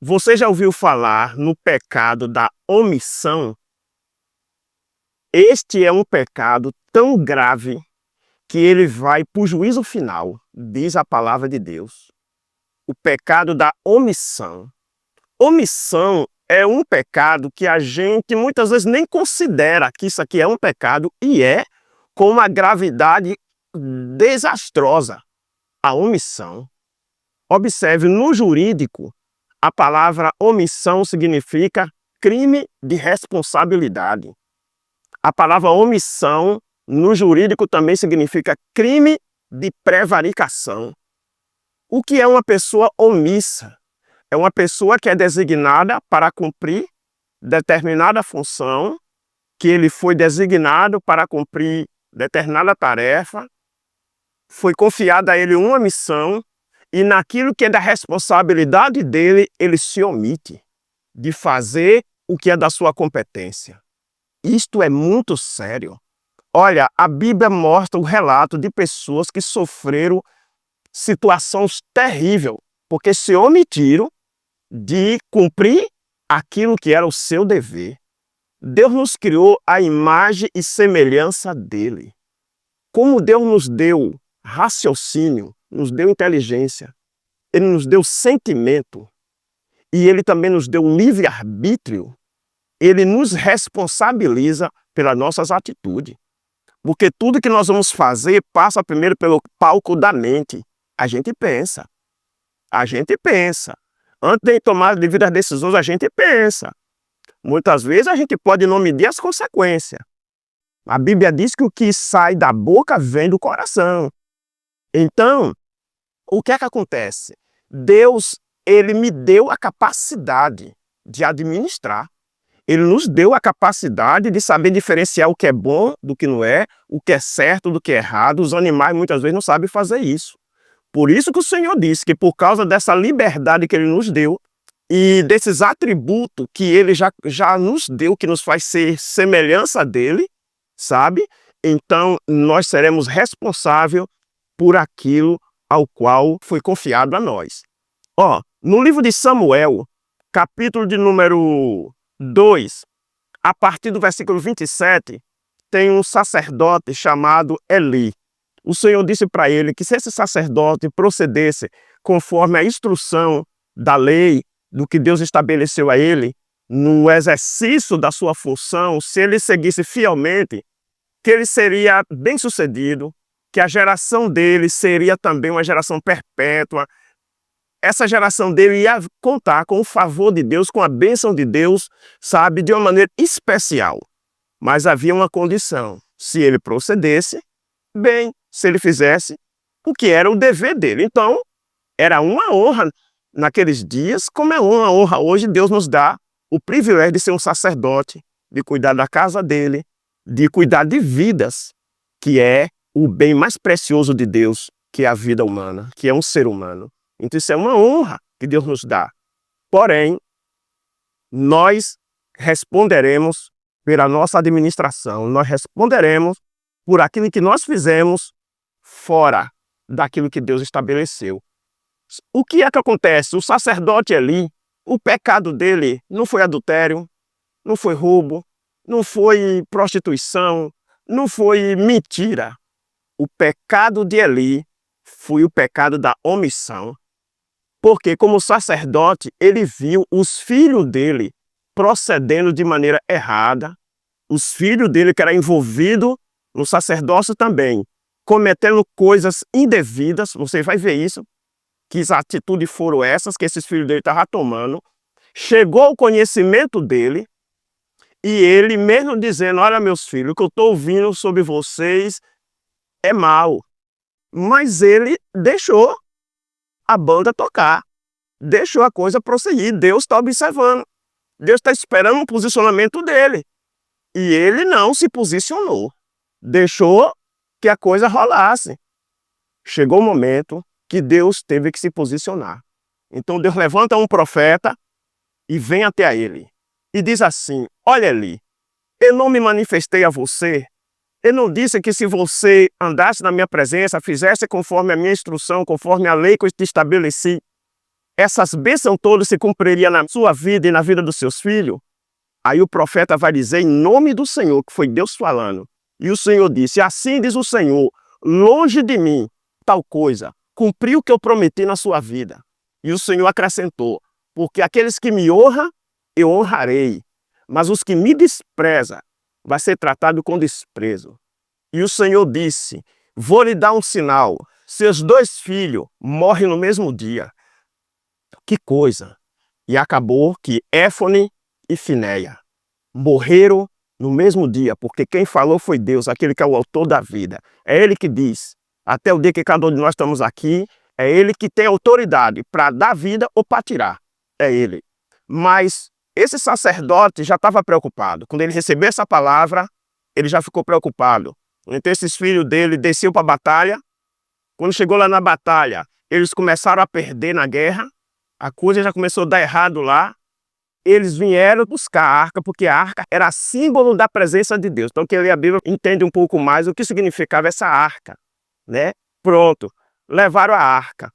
Você já ouviu falar no pecado da omissão? Este é um pecado tão grave que ele vai para o juízo final, diz a palavra de Deus. O pecado da omissão. Omissão é um pecado que a gente muitas vezes nem considera que isso aqui é um pecado e é com uma gravidade desastrosa. A omissão. Observe, no jurídico, a palavra omissão significa crime de responsabilidade. A palavra omissão, no jurídico, também significa crime de prevaricação. O que é uma pessoa omissa? É uma pessoa que é designada para cumprir determinada função, que ele foi designado para cumprir determinada tarefa, foi confiada a ele uma missão, e naquilo que é da responsabilidade dele, ele se omite de fazer o que é da sua competência. Isto é muito sério. Olha, a Bíblia mostra o relato de pessoas que sofreram situações terríveis, porque se omitiram de cumprir aquilo que era o seu dever. Deus nos criou à imagem e semelhança dele. Como Deus nos deu raciocínio, nos deu inteligência, ele nos deu sentimento e ele também nos deu livre-arbítrio, ele nos responsabiliza pelas nossas atitudes. Porque tudo que nós vamos fazer passa primeiro pelo palco da mente. A gente pensa. A gente pensa. Antes de tomar devidas decisões, a gente pensa. Muitas vezes a gente pode não medir as consequências. A Bíblia diz que o que sai da boca vem do coração. Então, o que é que acontece? Deus, ele me deu a capacidade de administrar. Ele nos deu a capacidade de saber diferenciar o que é bom do que não é, o que é certo do que é errado. Os animais muitas vezes não sabem fazer isso. Por isso que o Senhor disse que por causa dessa liberdade que Ele nos deu e desses atributos que Ele já nos deu, que nos faz ser semelhança dEle, sabe? Então nós seremos responsáveis por aquilo ao qual foi confiado a nós. Ó, no livro de Samuel, capítulo de número 2, a partir do versículo 27, tem um sacerdote chamado Eli. O Senhor disse para ele que se esse sacerdote procedesse conforme a instrução da lei, do que Deus estabeleceu a ele, no exercício da sua função, se ele seguisse fielmente, que ele seria bem-sucedido, que a geração dele seria também uma geração perpétua. Essa geração dele ia contar com o favor de Deus, com a bênção de Deus, sabe, de uma maneira especial. Mas havia uma condição: se ele procedesse bem, se ele fizesse o que era o dever dele. Então, era uma honra naqueles dias, como é uma honra hoje. Deus nos dá o privilégio de ser um sacerdote, de cuidar da casa dele, de cuidar de vidas, que é o bem mais precioso de Deus, que é a vida humana, que é um ser humano. Então isso é uma honra que Deus nos dá. Porém, nós responderemos pela nossa administração, nós responderemos por aquilo que nós fizemos fora daquilo que Deus estabeleceu. O que é que acontece? O sacerdote Eli, o pecado dele não foi adultério, não foi roubo, não foi prostituição, não foi mentira. O pecado de Eli foi o pecado da omissão. Porque como sacerdote, ele viu os filhos dele procedendo de maneira errada, os filhos dele que eram envolvidos no sacerdócio também, cometendo coisas indevidas. Você vai ver isso, que as atitudes foram essas que esses filhos dele estavam tomando. Chegou ao conhecimento dele, e ele mesmo dizendo: olha, meus filhos, o que eu estou ouvindo sobre vocês é mal. Mas ele deixou a banda tocar, deixou a coisa prosseguir. Deus está observando, Deus está esperando um posicionamento dele. E ele não se posicionou, deixou que a coisa rolasse. Chegou o momento que Deus teve que se posicionar. Então Deus levanta um profeta e vem até a ele e diz assim: olha, Eli, eu não me manifestei a você. Eu não disse que se você andasse na minha presença, fizesse conforme a minha instrução, conforme a lei que eu te estabeleci, essas bênçãos todas se cumpririam na sua vida e na vida dos seus filhos? Aí o profeta vai dizer em nome do Senhor, que foi Deus falando. E o Senhor disse, assim diz o Senhor, longe de mim tal coisa, cumpri o que eu prometi na sua vida. E o Senhor acrescentou, porque aqueles que me honram, eu honrarei, mas os que me desprezam, vai ser tratado com desprezo. E o Senhor disse, vou lhe dar um sinal, seus 2 filhos morrem no mesmo dia. Que coisa! E acabou que Éfone e Finéia morreram no mesmo dia, porque quem falou foi Deus, aquele que é o autor da vida. É Ele que diz, até o dia que cada um de nós estamos aqui, é Ele que tem autoridade para dar vida ou para tirar. É Ele. Mas esse sacerdote já estava preocupado. Quando ele recebeu essa palavra, ele já ficou preocupado. Então esses filhos dele desciam para a batalha. Quando chegou lá na batalha, eles começaram a perder na guerra. A coisa já começou a dar errado lá. Eles vieram buscar a arca, porque a arca era símbolo da presença de Deus. Então quem lê a Bíblia entende um pouco mais o que significava essa arca, né? Pronto, levaram a arca.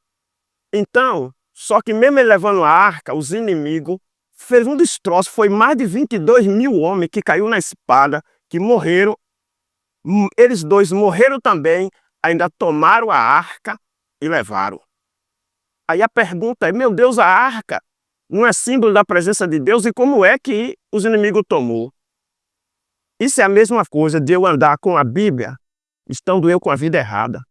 Então, só que mesmo ele levando a arca, os inimigos fez um destroço. Foi mais de 22 mil homens que caiu na espada, que morreram. Eles 2 morreram também, ainda tomaram a arca e levaram. Aí a pergunta é, meu Deus, a arca não é símbolo da presença de Deus? E como é que os inimigos tomou? Isso é a mesma coisa de eu andar com a Bíblia, estando eu com a vida errada.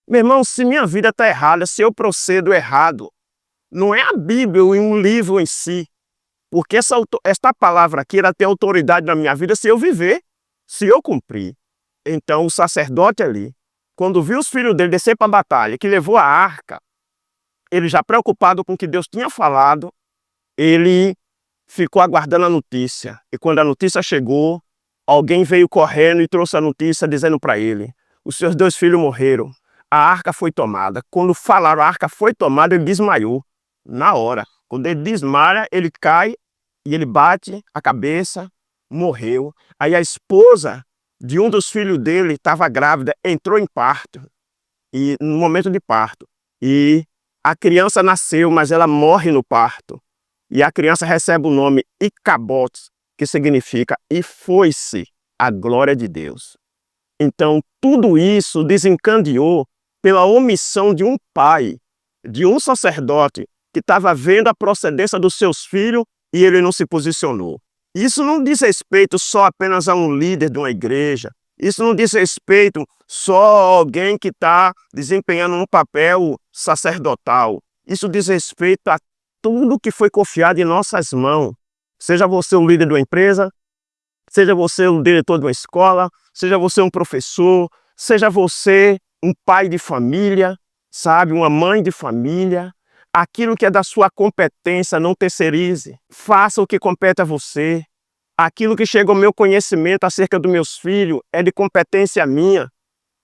Meu irmão, se minha vida está errada, se eu procedo errado, não é a Bíblia e um livro em si, porque esta palavra aqui ela tem autoridade na minha vida se eu viver, se eu cumprir. Então o sacerdote ali, quando viu os filhos dele descer para a batalha, que levou a arca, ele já preocupado com o que Deus tinha falado, ele ficou aguardando a notícia. E quando a notícia chegou, alguém veio correndo e trouxe a notícia dizendo para ele, os seus 2 filhos morreram, a arca foi tomada. Quando falaram a arca foi tomada, ele desmaiou na hora. Quando ele desmaia, ele cai e ele bate a cabeça, morreu. Aí a esposa de um dos filhos dele estava grávida, entrou em parto, e no momento de parto. E a criança nasceu, mas ela morre no parto. E a criança recebe o nome Icabotes, que significa e foi-se a glória de Deus. Então, tudo isso desencadeou pela omissão de um pai, de um sacerdote, que estava vendo a procedência dos seus filhos e ele não se posicionou. Isso não diz respeito só apenas a um líder de uma igreja. Isso não diz respeito só a alguém que está desempenhando um papel sacerdotal. Isso diz respeito a tudo que foi confiado em nossas mãos. Seja você o líder de uma empresa, seja você o diretor de uma escola, seja você um professor, seja você um pai de família, sabe, uma mãe de família. Aquilo que é da sua competência, não terceirize. Faça o que compete a você. Aquilo que chega ao meu conhecimento acerca dos meus filhos é de competência minha.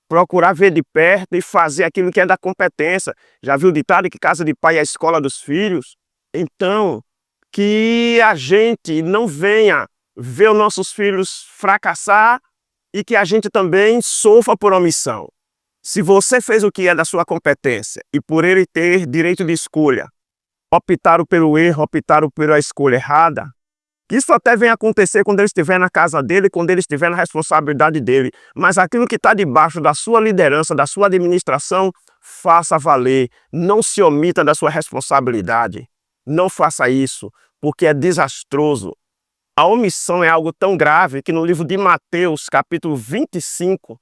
Procurar ver de perto e fazer aquilo que é da competência. Já viu o ditado que casa de pai é a escola dos filhos? Então, que a gente não venha ver os nossos filhos fracassar e que a gente também sofra por omissão. Se você fez o que é da sua competência e por ele ter direito de escolha, optaram pelo erro, optaram pela escolha errada, isso até vem acontecer quando ele estiver na casa dele, quando ele estiver na responsabilidade dele. Mas aquilo que está debaixo da sua liderança, da sua administração, faça valer. Não se omita da sua responsabilidade. Não faça isso, porque é desastroso. A omissão é algo tão grave que no livro de Mateus, capítulo 25,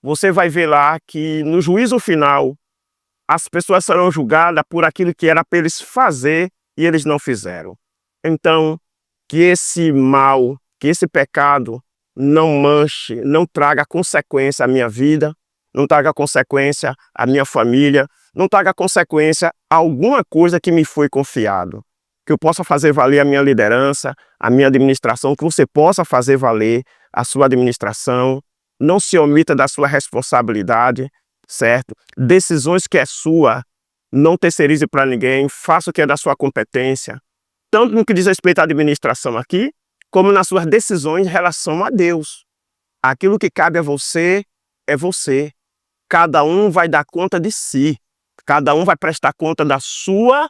você vai ver lá que no juízo final, as pessoas serão julgadas por aquilo que era para eles fazer e eles não fizeram. Então, que esse mal, que esse pecado não manche, não traga consequência à minha vida, não traga consequência à minha família, não traga consequência a alguma coisa que me foi confiado. Que eu possa fazer valer a minha liderança, a minha administração, que você possa fazer valer a sua administração. Não se omita da sua responsabilidade, certo? Decisões que é sua, não terceirize para ninguém, faça o que é da sua competência. Tanto no que diz respeito à administração aqui, como nas suas decisões em relação a Deus. Aquilo que cabe a você é você. Cada um vai dar conta de si. Cada um vai prestar conta da sua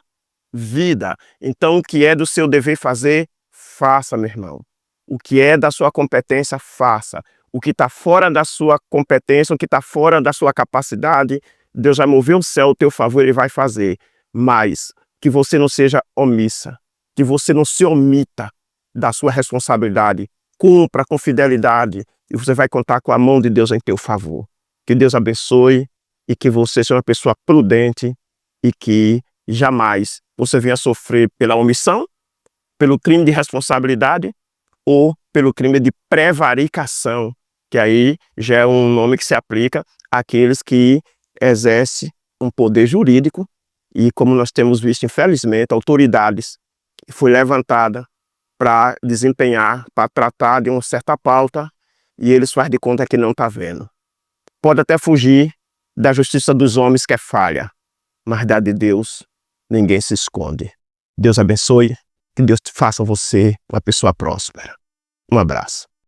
vida. Então, o que é do seu dever fazer, faça, meu irmão. O que é da sua competência, faça. O que está fora da sua competência, o que está fora da sua capacidade, Deus vai mover o céu ao teu favor e vai fazer. Mas que você não seja omissa, que você não se omita da sua responsabilidade. Cumpra com fidelidade e você vai contar com a mão de Deus em teu favor. Que Deus abençoe e que você seja uma pessoa prudente e que jamais você venha sofrer pela omissão, pelo crime de responsabilidade ou pelo crime de prevaricação, que aí já é um nome que se aplica àqueles que exercem um poder jurídico e, como nós temos visto, infelizmente, autoridades que foi levantada para desempenhar, para tratar de uma certa pauta e eles fazem de conta que não está vendo. Pode até fugir da justiça dos homens que é falha, mas da de Deus ninguém se esconde. Deus abençoe, que Deus faça você uma pessoa próspera. Um abraço.